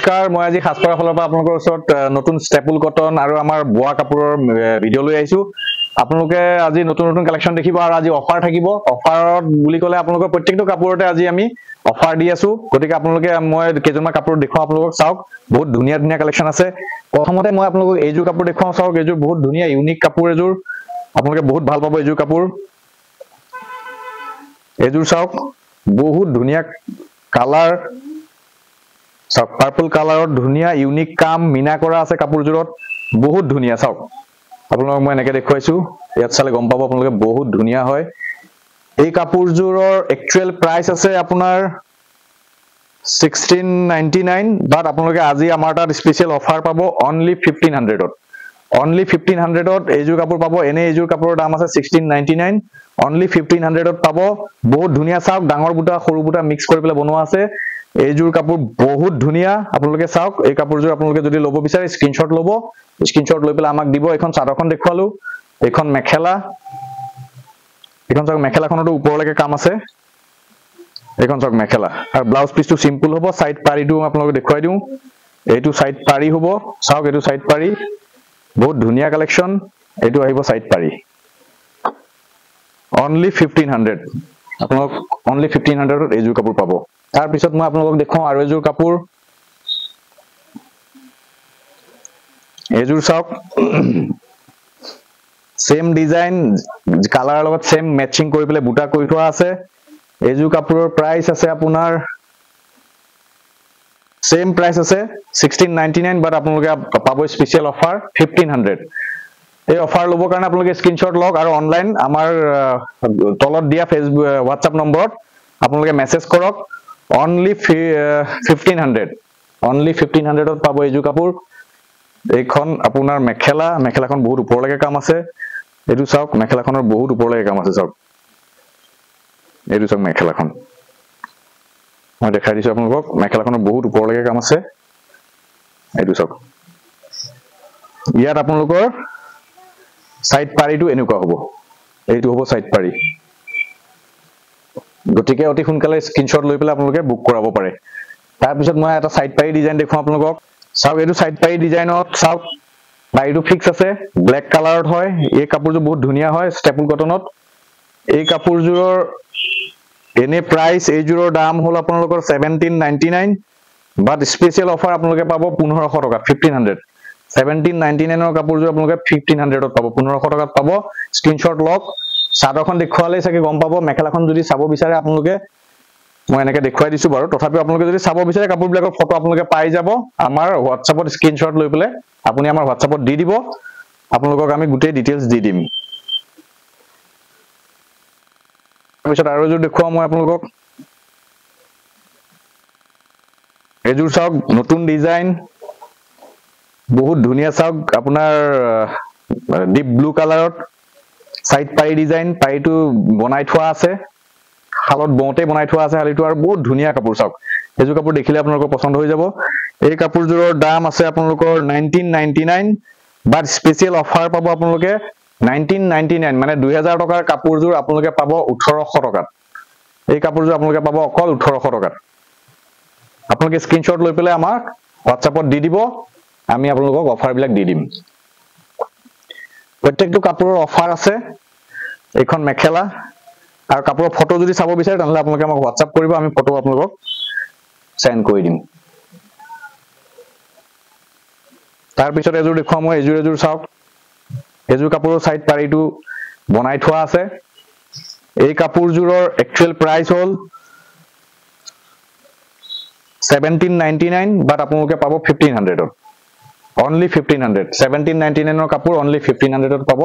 নমস্কাৰ মই আজি খাসপাৰা ফলৰ পৰা আপোনালোকৰ ওচৰত নতুন ষ্টেপল কটন আৰু আমাৰ বোৱা কাপোৰৰ ভিডিঅ' লৈ আহিছো আপোনালোকে আজি নতুন নতুন কালেকচন দেখিব আৰু আজি অফাৰ থাকিব অফাৰত বুলি ক'লে আপোনালোকৰ প্ৰত্যেকটো কাপোৰতে আজি আমি অফাৰ দি আছো গতিকে আপোনালোকে মই কেজনমা কাপোৰ দেখুৱা আপোনালোকক চাওক বহুত ধুনীয়া ধুনীয়া কালেকচন আছে প্ৰথমতে মই আপোনালোকক এইযোৰ কাপোৰ দেখুৱাও চাওক এইযোৰ বহুত ধুনীয়া ইউনিক কাপোৰ এইযোৰ আপোনালোকে বহুত ভাল পাব এইযোৰ কাপোৰ এইযোৰ চাওক বহুত ধুনীয়া কালাৰ সব পাৰ্পল কালাৰত ধুনিয়া ইউনিক কাম মিনা কৰা আছে কাপোৰজোৰত বহুত ধুনিয়া চাওক আপোনালোক মই এনেকে দেখুৱাইছো ইয়াত চালে গম পাব আপোনালোকে বহুত ধুনিয়া হয় এই কাপোৰজোৰৰ একচুয়াল প্ৰাইস আছে আপোনাৰ 1699 বাট আপোনালোকে আজি আমাৰ তাত স্পেশাল অফাৰ পাব অনলি 1500 ত অনলি 1500 ত এইযোৰ কাপোৰ পাব এনে এইযোৰ কাপোৰৰ দাম আছে 1699 অনলি 1500 ত পাব বহুত ধুনিয়া চাওক ডাঙৰ বুটা সৰু বুটা মিক্স কৰি পেলাই বনোৱা আছে এইযোৰ কাপোৰ বহুত ধুনিয়া আপোনালোকে চাওক এই কাপোৰযোৰ আপোনালোকে যদি লব বিচাৰে স্ক্ৰিনশ্বট লব স্ক্ৰিনশ্বট লৈ পেলাই আমাক দিব এখন চাদৰখন দেখুৱালো এখন মেখেলা এখন চাওক মেখেলাখনটো ওপৰলৈকে কাম আছে এখন চাওক মেখেলা আৰু ব্লাউজ পিসটো সিম্পল হ'ব সাইড পাৰিটো আপোনালোকে দেখুৱাই দিও এইটো সাইড পাৰি হ'ব চাওক এইটো সাইড পাৰি বহুত ধুনিয়া কালেকচন এইটো আহিব সাইড পাৰি অনলি 1500 আপোনালোক অনলি 1500 ত এইযোৰ কাপোৰ পাব তাৰ পিছত মই আপোনালোকক দেখুৱাও আৰু এযোৰ কাপোৰ এযোৰ চাওক সেম ডিজাইন কালাৰ লগত সেম ম্যাচিং কৰি পেলে বুটা কৰি থোৱা আছে এযোৰ কাপোৰৰ প্ৰাইস আছে আপোনাৰ সেম প্ৰাইস আছে 1699 বাট আপোনালোকে পাব স্পেশাল অফাৰ 1500 এই অফাৰ লবৰ কাৰণে আপোনালোকে স্ক্ৰিনশ্বট লওক আৰু অনলাইন আমাৰ তলত দিয়া ফেসবুক WhatsApp নম্বৰত আপোনালোকে মেসেজ কৰক only 1500 only 1500 ত পাব এইযোৰ কাপোৰ এইখন আপোনাৰ মেখেলাখন বহুত ওপৰলৈকে কাম আছে এইটো চাওক মেখেলাখনৰ বহুত ওপৰলৈকে কাম আছে চাওক এইটো চাওক মেখেলাখন মই দেখাই দিছো আপোনালোকক মেখেলাখনৰ বহুত ওপৰলৈকে কাম আছে এইটো চাওক ইয়াত আপোনালোকৰ সাইড পাৰিটো এনেকুৱা হ'ব এইটো হ'ব সাইড পাৰি গতিকে অতি সোনকালে স্ক্ৰিনশ্বট লৈ পেলাই আপোনালোকে বুক কৰাব পাৰে তাৰ পিছত মই এটা সাইড পাৰি ডিজাইন দেখুৱাম আপোনালোকক চাওক এইটো সাইড পাৰি ডিজাইনত চাওক পাৰিটো ফিক্স আছে ব্ল্যাক কালাৰত হয় এই কাপোৰযোৰ বহুত ধুনিয়া হয় ষ্টেপল কটনত এই কাপোৰযোৰৰ এনে প্ৰাইস এইযোৰৰ দাম হ'ল আপোনালোকৰ 1799 বাট স্পেশাল অফাৰ আপোনালোকে পাব 1500 টকা 1500 1799 ৰ কাপোৰযোৰ আপোনালোকে 1500 ত পাব 1500 টকাত পাব স্ক্ৰিনশ্বট লওক চাদৰখন দেখুৱালে চাগে গম পাব মেখেলাখন যদি চাব বিচাৰে আপোনালোকে মই এনেকে দেখুৱাই দিছো বাৰু তথাপি আপোনালোকে যদি চাব বিচাৰে কাপোৰবিলাকৰ ফটো আপোনালোকে পাই যাব আমাৰ WhatsAppত স্ক্ৰিনশ্বট লৈ পেলে আপুনি আমাৰ WhatsAppত দি দিব আপোনালোকক আমি গোটেই ডিটেইলছ দি দিম তাৰপিছত আৰু এযোৰ দেখুৱাম মই আপোনালোকক এযোৰ চাওক নতুন ডিজাইন বহুত ধুনিয়া চাওক আপোনাৰ ডিপ ব্লু কালাৰত সাইড পাৰি ডিজাইন পাৰিটো বনাই থোৱা আছে হালত বওঁতে বনাই থোৱা আছে হালিটো আৰু বহুত ধুনিয়া কাপোৰ চাওক এযোৰ কাপোৰ দেখিলে আপোনালোকৰ পছন্দ হৈ যাব এই কাপোৰযোৰৰ দাম আছে আপোনালোকৰ 1999 বাট স্পেশাল অফাৰ পাব আপোনালোকে 1999 মানে 2000 টকাৰ কাপোৰযোৰ আপোনালোকে পাব 1800 টকাত এই কাপোৰযোৰ আপোনালোকে পাব অকল 1800 টকাত আপোনালোকে স্ক্ৰিনশ্বট লৈ পেলাই আমাক WhatsAppত দি দিব আমি আপোনালোকক অফাৰ বিলাক দি দিম প্ৰত্যেকটো কাপোৰৰ অফাৰ আছে এইখন মেখেলা আৰু কাপোৰৰ ফটো যদি চাব বিচাৰে তেনলে আপোনালোকে আমাক WhatsApp কৰিব আমি ফটো আপোনালোকক সেন্ড কৰি দিম তাৰ পিছত এযোৰ দেখুৱাম মই এযোৰ চাওক এযোৰ কাপোৰৰ সাইড পাৰিটো বনাই থোৱা আছে এই কাপোৰযোৰৰ একচুয়াল প্ৰাইস হ'ল 1799 বাট আপোনালোকে পাব 1500 ত only 1500 1799 ৰ কাপোৰ only 1500 ত পাব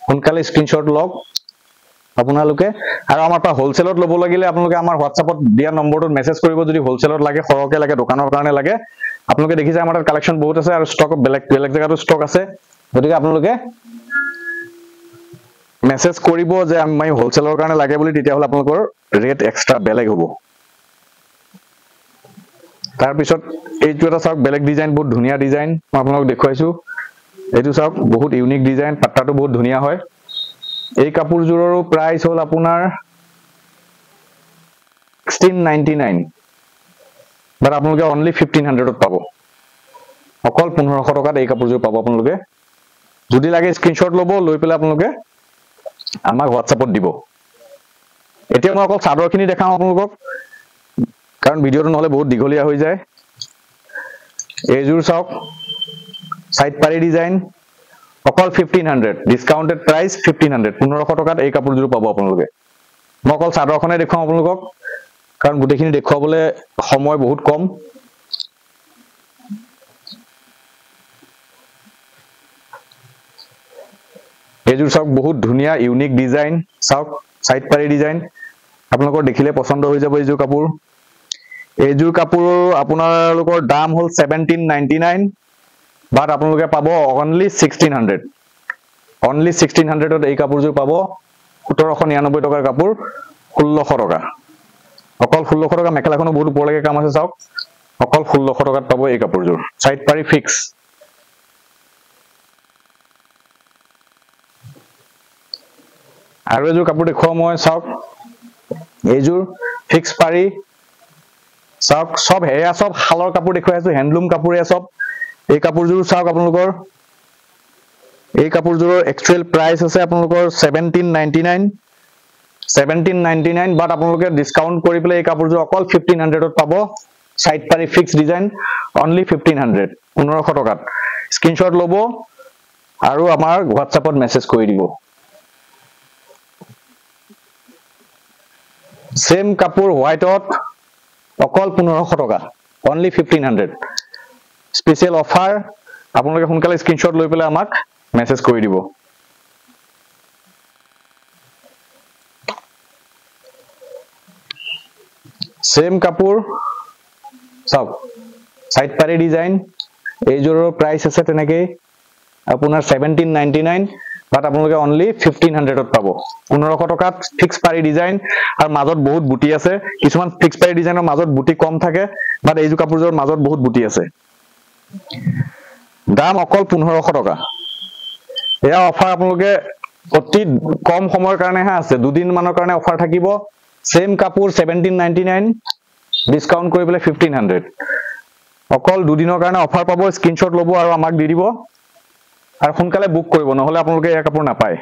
সোনকালে স্ক্ৰিনশ্বট লওক আপোনালোকে আৰু আমাৰ পৰা হোলসেলত লব লাগিলে আপোনালোকে আমাৰ WhatsAppত দিয়া নম্বৰটোত মেসেজ কৰিব যদি হোলসেলত লাগে খৰকে লাগে দোকানৰ কাৰণে লাগে আপোনালোকে দেখিছে আমাৰ তাত কালেকচন বহুত আছে আৰু ষ্টক বেলেগ জায়গাতো ষ্টক আছে গতিকে আপোনালোকে মেসেজ কৰিব যে আমি হোলসেলৰ কাৰণে লাগে বুলি তেতিয়া হলে আপোনালোকৰ ৰেট এক্সট্ৰা বেলেগ হ'ব তাৰ পিছত এইটো এটা চাওক বেলেগ ডিজাইন বহুত ধুনিয়া ডিজাইন মই আপোনালোকক দেখুৱাইছো এইটো চাওক বহুত ইউনিক ডিজাইন পাট্টাটো বহুত ধুনিয়া হয় এই কাপোৰযোৰৰো প্ৰাইস হ'ল আপোনাৰ 1699 বাট আপোনালোকে অনলি 1500 ত পাব অকল 1500 টকাত এই কাপোৰযোৰ পাব আপোনালোকে যদি লাগে স্ক্ৰিনশ্বট ল'ব লৈ পেলাই আপোনালোকে আমাক হোৱাটছআপত দিব এতিয়া মই অকল চাদৰখিনি দেখাম আপোনালোকক কাৰণ ভিডিওটো নহলে বহুত দীঘলীয়া হৈ যায় এইযোৰ চাওক সাইড পাৰি ডিজাইন অকল 1500 ডিসকাউন্টেড প্ৰাইস 1500 1500 টকাত এই কাপোৰযোৰ পাব আপোনালোকে মই অকল চাদৰখনে দেখাম আপোনালোকক কাৰণ গুটেখিনি দেখুৱাবলে সময় বহুত কম এইযোৰ চাওক বহুত ধুনিয়া ইউনিক ডিজাইন চাওক সাইড পাৰি ডিজাইন আপোনালোকৰ দেখিলে পছন্দ হৈ যাব এইযোৰ কাপোৰ আপোনালোকৰ দাম হল 1799 বাট আপোনালোকে পাব অনলি 1600 অনলি 1600 ত এই কাপোৰযোৰ পাব 1799 টকাৰ কাপোৰ 1600 টকা অকল 1600 টকা মেখেলাখনো বহুত ওপৰলৈকে কাম আছে চাওক অকল 1600 টকাত পাব এই কাপোৰযোৰ সাইড পাৰি ফিক্স আৰু এযোৰ কাপোৰ দেখুৱা মই চাওক এইযোৰ ফিক্স পাৰি চাওক সব হেয়া সব হালৰ কাপোৰ দেখুৱাই আছো হ্যান্ডলুম কাপোৰ এ সব এই কাপোৰযোৰ চাওক আপোনালোকৰ এই কাপোৰযোৰৰ একচুয়াল প্ৰাইস আছে আপোনালোকৰ 1799 বাট আপোনালোকে ডিসকাউন্ট কৰি পেলাই এই কাপোৰযোৰ অকল 1500 ত পাব সাইড পাৰি ফিক্স ডিজাইন অনলি 1500 1500 টকাত স্ক্ৰিনশ্বট ল'ব আৰু আমাৰ হোৱাটছআপত মেসেজ কৰি দিব সেম কাপোৰ হোৱাইটত অকল 1500 টকা অনলি 1500 স্পেশাল অফাৰ আপোনালোকে সোনকালে স্ক্ৰিনশ্বট লৈ পেলাই আমাক মেসেজ কৰি দিব সেম কাপোৰ চাওক সাইড পাৰি ডিজাইন এইযোৰৰ প্ৰাইস আছে তেনেকে আপোনাৰ 1799 বাট আপোনালোকে অনলি 1500 ত পাব 1500 টকাত ফিক্স পাৰি ডিজাইন আৰু মাজত বহুত বুটি আছে কিছুমান ফিক্স পাৰি ডিজাইনৰ মাজত বুটি কম থাকে বাট এইযোৰ কাপোৰৰ মাজত বহুত বুটি আছে দাম অকল 1500 টকা এয়া অফাৰ আপোনালোকে অতি কম সময়ৰ কাৰণে আছে দুদিন মানৰ কাৰণে অফাৰ থাকিব সেম কাপোৰ 1799 ডিসকাউন্ট কৰি পেলাই 1500 অকল দুদিনৰ কাৰণে অফাৰ পাব স্ক্ৰিনশ্বট ল'ব আৰু আমাক দি দিব আৰু সোনকালে বুক কৰিব নহলে আপোনালোকে এই কাপোৰ নাপায়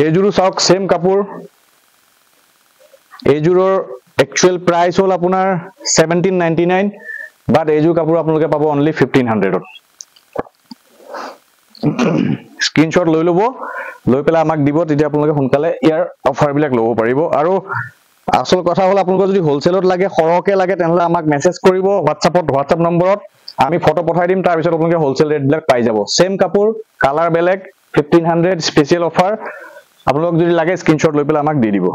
এইযোৰো চাওক সেম কাপোৰ এইযোৰৰ একচুয়াল প্ৰাইস হল আপোনাৰ 1799 বাট এইযোৰ কাপোৰ আপোনালোকে পাব অনলি 1500 ত স্ক্ৰিনশ্বট লৈ ল'ব লৈ পেলাই আমাক দিব তেতিয়া আপোনালোকে সোনকালে ইয়াৰ অফাৰ বিলাক ল'ব পাৰিব আৰু আসল কথা হল আপোনালোকৰ যদি হোলসেলত লাগে খৰকে লাগে তেনলে আমাক মেসেজ কৰিব হোৱাটছআপ নম্বৰত আমি ফটো পঠাই দিম তাৰ পিছত আপোনালোকে হোলসেল ৰেট বিলাক পাই যাব সেম কাপোৰ কালাৰ বেলেগ 1500 স্পেশাল অফাৰ আপোনালোক যদি লাগে স্ক্ৰিনশ্বট লৈ পেলাই আমাক দি দিব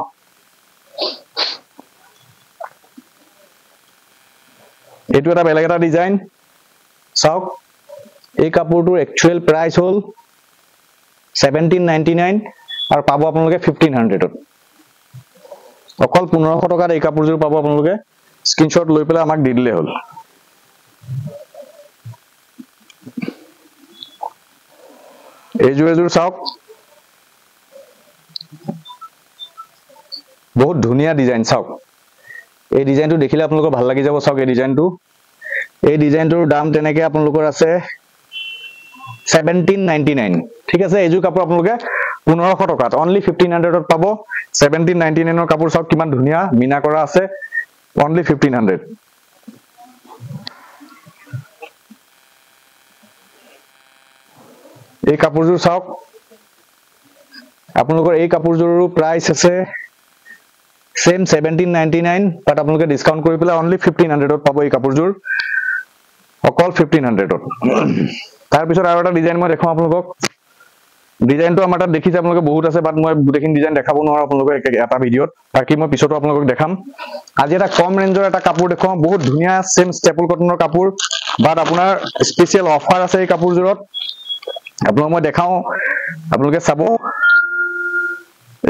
এটো এটা বেলেগ এটা ডিজাইন চাওক এই কাপোৰটোৰ একচুয়াল প্ৰাইস হল 1799 আৰু পাব আপোনালোকে 1500 ত অকল 1500 টকাত এই কাপোৰযোৰ পাব আপোনালোকে স্ক্ৰিনশ্বট লৈ পেলাই আমাক দি দিলে হল এইযোৰ চাওক বহুত ধুনিয়া ডিজাইন চাওক এই ডিজাইনটো দেখিলে আপোনালোকৰ ভাল লাগি যাব চাওক এই ডিজাইনটোৰ দাম তেনেকে আপোনালোকৰ আছে 1799 ঠিক আছে এইযোৰ কাপোৰ আপোনালোকে 1500 টকাত অনলি 1500 ত পাব 1799 ৰ কাপোৰ চাওক কিমান ধুনিয়া মিনা কৰা আছে অনলি 1500 এই কাপোৰযোৰ চাওক আপোনালোকৰ এই কাপোৰযোৰৰ প্ৰাইস আছে সেম 1799 বাট আপোনালোকে ডিসকাউন্ট কৰি পেলাই অনলি 1500 ত পাব এই কাপোৰযোৰ অকল 1500 ত তাৰ পিছত আৰু এটা ডিজাইন মই দেখাম আপোনালোকক ডিজাইনটো আমাৰ তাত দেখিছে আপোনালোকে বহুত আছে বাট মই গুটেখিনি ডিজাইন দেখাব নোৱাৰো আপোনালোকক এটা ভিডিওত বাকি মই পিছতো আপোনালোকক দেখাম আজি এটা কম ৰেঞ্জৰ এটা কাপোৰ দেখাম বহুত ধুনিয়া সেম ষ্টেপল কটনৰ কাপোৰ বাট আপোনাৰ স্পেশাল অফাৰ আছে এই কাপোৰযোৰত আপোনালোক মই দেখাও আপোনালোকে চাব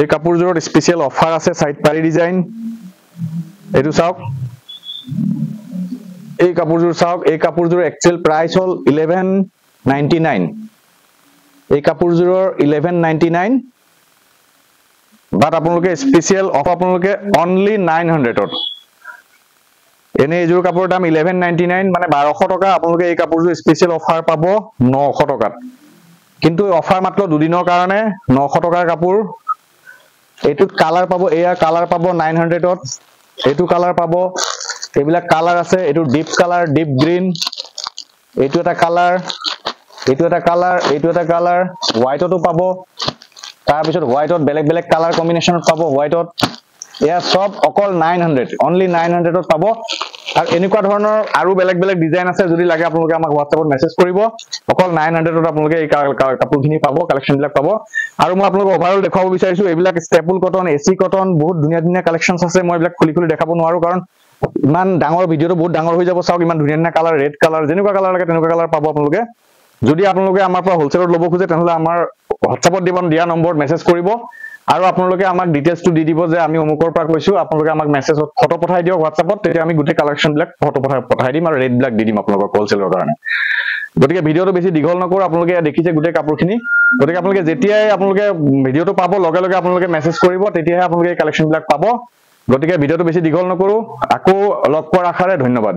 এই কাপোৰযোৰত স্পেশাল অফাৰ আছে সাইড পাৰি ডিজাইন এটো চাওক এই কাপোৰযোৰ একচুয়াল প্ৰাইস হল 1199 এই কাপোৰযোৰৰ 1199 বাট আপোনালোকে স্পেচিয়েল অফ আপোনালোকে অনলি 900ত এনে এইযোৰ কাপোৰৰ দাম 1199 মানে 1200 টকা আপোনালোকে এই কাপোৰযোৰ স্পেচিয়েল অফাৰ পাব 900 টকাত কিন্তু অফাৰ মাত্ৰ দুদিনৰ কাৰণে 900 টকাৰ কাপোৰ এইটোত কালাৰ পাব এয়া কালাৰ পাব 900ত এইটো কালাৰ পাব এইবিলাক কালাৰ আছে এইটো ডিপ কালাৰ ডিপ গ্ৰীন এইটো এটা কালাৰ এইটো এটা কালাৰ এইটো এটা কালাৰ হোৱাইটতো পাব তাৰ পিছত হোৱাইটত বেলেগ বেলেগ কালাৰ কম্বিনেশনত পাব হোৱাইটত এয়া সব অকল 900 অনলি 900ত পাব আৰু এনেকুৱা ধৰণৰ আৰু বেলেগ বেলেগ ডিজাইন আছে যদি লাগে আপোনালোকে আমাক WhatsAppত মেছেজ কৰিব অকল 900ত আপোনালোকে এই কাপোৰখিনি পাব কালেকচন বিলাক পাব আৰু মই আপোনালোকক ওভাৰঅল দেখাব বিচাৰিছো এইবিলাক ষ্টেপল কটন এসি কটন বহুত ধুনীয়া ধুনীয়া কালেকচনছ আছে মই এইবিলাক খুলি খুলি দেখাব নোৱাৰো কাৰণ ইমান ডাঙৰ ভিডিওটো বহুত ডাঙৰ হৈ যাব চাওক ইমান ধুনীয়া ধুনীয়া কালাৰ ৰেড কালাৰ যেনেকুৱা কালাৰ লাগে তেনেকুৱা কালাৰ পাব আপোনালোকে যদি আপোনালোকে আমাৰ পৰা হোলসেলত ল'ব খোজে তেনেহলে আমাৰ WhatsAppত দিয়া নম্বৰত মেছেজ কৰিব আৰু আপোনালোকে আমাক ডিটেইলছটো দি দিব যে আমি অমুকৰ পৰা কৈছো আপোনালোকে আমাক মেছেজত ফটো পঠাই দিয়ক WhatsAppত তেতিয়া আমি গোটেই কালেকচন বিলাক ফটো পঠাই দিম আৰু ৰেট বিলাক দি দিম আপোনালোকক হোলসেলৰ কাৰণে গতিকে ভিডিওটো বেছি দীঘল নকৰো আপোনালোকে দেখিছে গোটেই কাপোৰখিনি গতিকে আপোনালোকে যেতিয়াই আপোনালোকে ভিডিওটো পাব লগে লগে আপোনালোকে মেছেজ কৰিব তেতিয়াহে আপোনালোকে এই কালেকচন বিলাক পাব গতিকে ভিডিওটো বেছি দীঘল নকৰো আকৌ লগ পোৱাৰ আশাৰে ধন্যবাদ